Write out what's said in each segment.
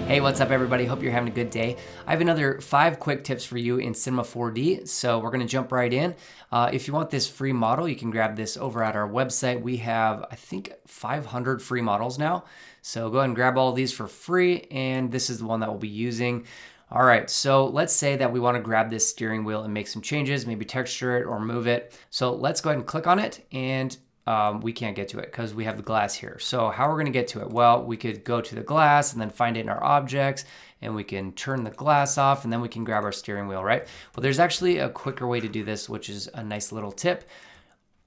Hey, what's up everybody? Hope you're having a good day. I have another 5 quick tips for you in Cinema 4D, so we're gonna jump right in. If you want this free model, you can grab this over at our website. We have, I think, 500 free models now. So go ahead and grab all of these for free, and this is the one that we'll be using. All right, so let's say that we wanna grab this steering wheel and make some changes, maybe texture it or move it. So let's go ahead and click on it, and we can't get to it because we have the glass here. So how we're gonna get to it? Well, we could go to the glass and then find it in our objects, and we can turn the glass off, and then we can grab our steering wheel, right? Well, there's actually a quicker way to do this, which is a nice little tip.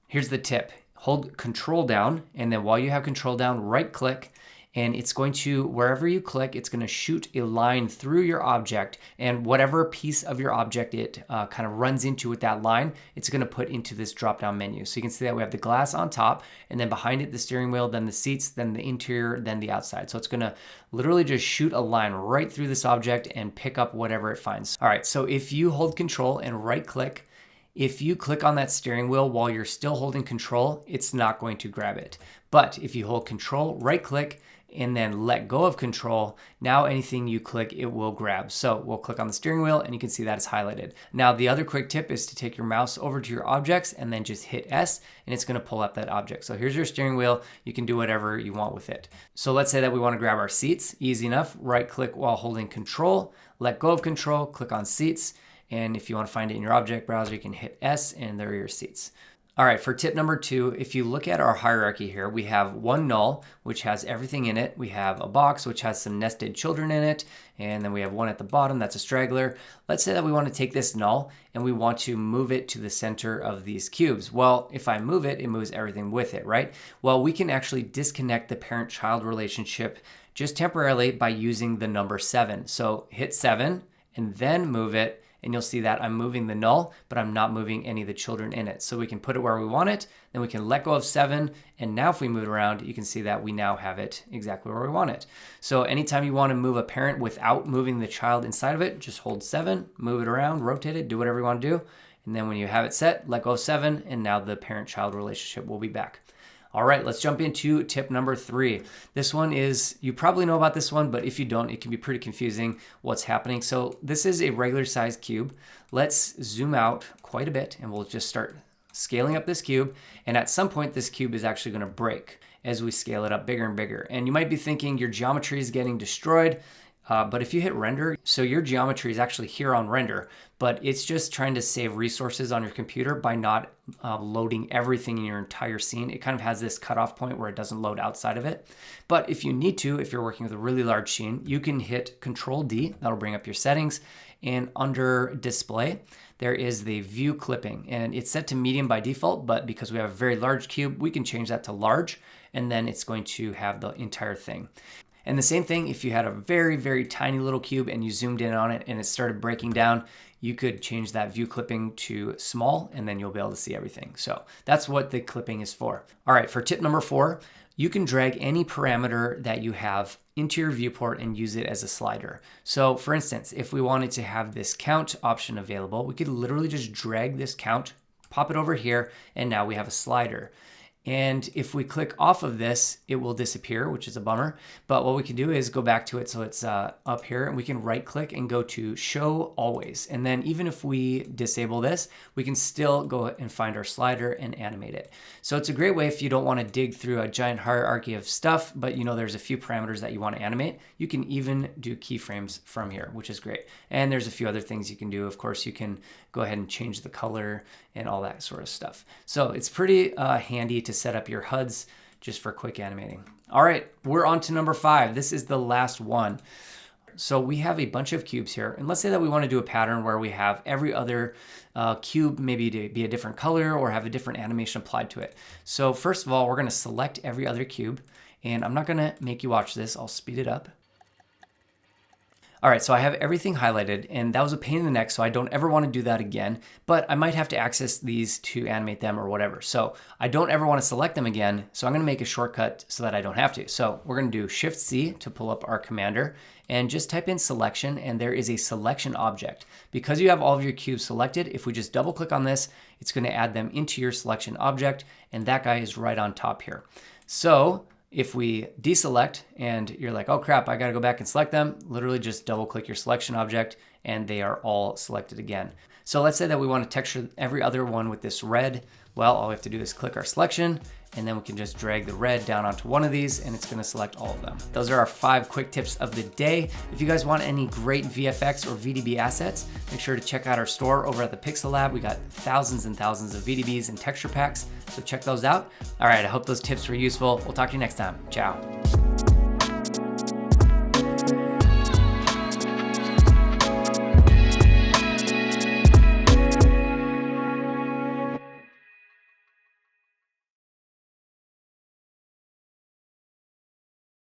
Here's the tip. Hold Control down, and then while you have Control down, right click, and it's going to, wherever you click, it's gonna shoot a line through your object, and whatever piece of your object it kind of runs into with that line, it's gonna put into this drop-down menu. So you can see that we have the glass on top, and then behind it, the steering wheel, then the seats, then the interior, then the outside. So it's gonna literally just shoot a line right through this object and pick up whatever it finds. All right, so if you hold Control and right click, if you click on that steering wheel while you're still holding Control, it's not going to grab it. But if you hold Control, right click, and then let go of Control, now anything you click, it will grab. So we'll click on the steering wheel and you can see that it's highlighted. Now the other quick tip is to take your mouse over to your objects and then just hit S, and it's gonna pull up that object. So here's your steering wheel. You can do whatever you want with it. So let's say that we wanna grab our seats. Easy enough, right click while holding Control, let go of Control, click on seats, and if you wanna find it in your object browser, you can hit S and there are your seats. All right, for tip number 2, if you look at our hierarchy here, we have one null, which has everything in it. We have a box, which has some nested children in it. And then we have one at the bottom, that's a straggler. Let's say that we want to take this null and we want to move it to the center of these cubes. Well, if I move it, it moves everything with it, right? Well, we can actually disconnect the parent-child relationship just temporarily by using the number 7. So hit 7 and then move it. And you'll see that I'm moving the null, but I'm not moving any of the children in it. So we can put it where we want it, then we can let go of 7, and now if we move it around, you can see that we now have it exactly where we want it. So anytime you want to move a parent without moving the child inside of it, just hold 7, move it around, rotate it, do whatever you want to do, and then when you have it set, let go of 7, and now the parent-child relationship will be back. All right, let's jump into tip number 3. This one is, you probably know about this one, but if you don't, it can be pretty confusing what's happening. So this is a regular sized cube. Let's zoom out quite a bit and we'll just start scaling up this cube. And at some point, this cube is actually gonna break as we scale it up bigger and bigger. And you might be thinking your geometry is getting destroyed. But if you hit render, so your geometry is actually here on render, but it's just trying to save resources on your computer by not loading everything in your entire scene. It kind of has this cutoff point where it doesn't load outside of it. But if you need to, if you're working with a really large scene, you can hit Ctrl+D, that'll bring up your settings. And under display, there is the view clipping, and it's set to medium by default, but because we have a very large cube, we can change that to large, and then it's going to have the entire thing. And the same thing, if you had a very, very tiny little cube and you zoomed in on it and it started breaking down, you could change that view clipping to small and then you'll be able to see everything. So that's what the clipping is for. All right, for tip number 4, you can drag any parameter that you have into your viewport and use it as a slider. So for instance, if we wanted to have this count option available, we could literally just drag this count, pop it over here, and now we have a slider. And if we click off of this, it will disappear, which is a bummer. But what we can do is go back to it. So it's up here and we can right click and go to show always. And then even if we disable this, we can still go and find our slider and animate it. So it's a great way if you don't want to dig through a giant hierarchy of stuff, but you know there's a few parameters that you want to animate. You can even do keyframes from here, which is great. And there's a few other things you can do. Of course, you can go ahead and change the color and all that sort of stuff. So it's pretty handy to set up your HUDs just for quick animating. All right, we're on to number 5. This is the last one. So we have a bunch of cubes here, and let's say that we want to do a pattern where we have every other cube maybe to be a different color or have a different animation applied to it. So first of all, we're going to select every other cube, and I'm not going to make you watch this. I'll speed it up. All right, so I have everything highlighted, and that was a pain in the neck, so I don't ever want to do that again, but I might have to access these to animate them or whatever. So I don't ever want to select them again, so I'm going to make a shortcut so that I don't have to. So we're going to do Shift-C to pull up our commander, and just type in selection, and there is a selection object. Because you have all of your cubes selected, if we just double click on this, it's going to add them into your selection object, and that guy is right on top here. So If we deselect and you're like, oh crap, I gotta go back and select them, literally just double click your selection object and they are all selected again. So let's say that we want to texture every other one with this red. Well, all we have to do is click our selection and then we can just drag the red down onto one of these and it's gonna select all of them. Those are our 5 quick tips of the day. If you guys want any great VFX or VDB assets, make sure to check out our store over at the Pixel Lab. We got thousands and thousands of VDBs and texture packs, so check those out. All right, I hope those tips were useful. We'll talk to you next time. Ciao.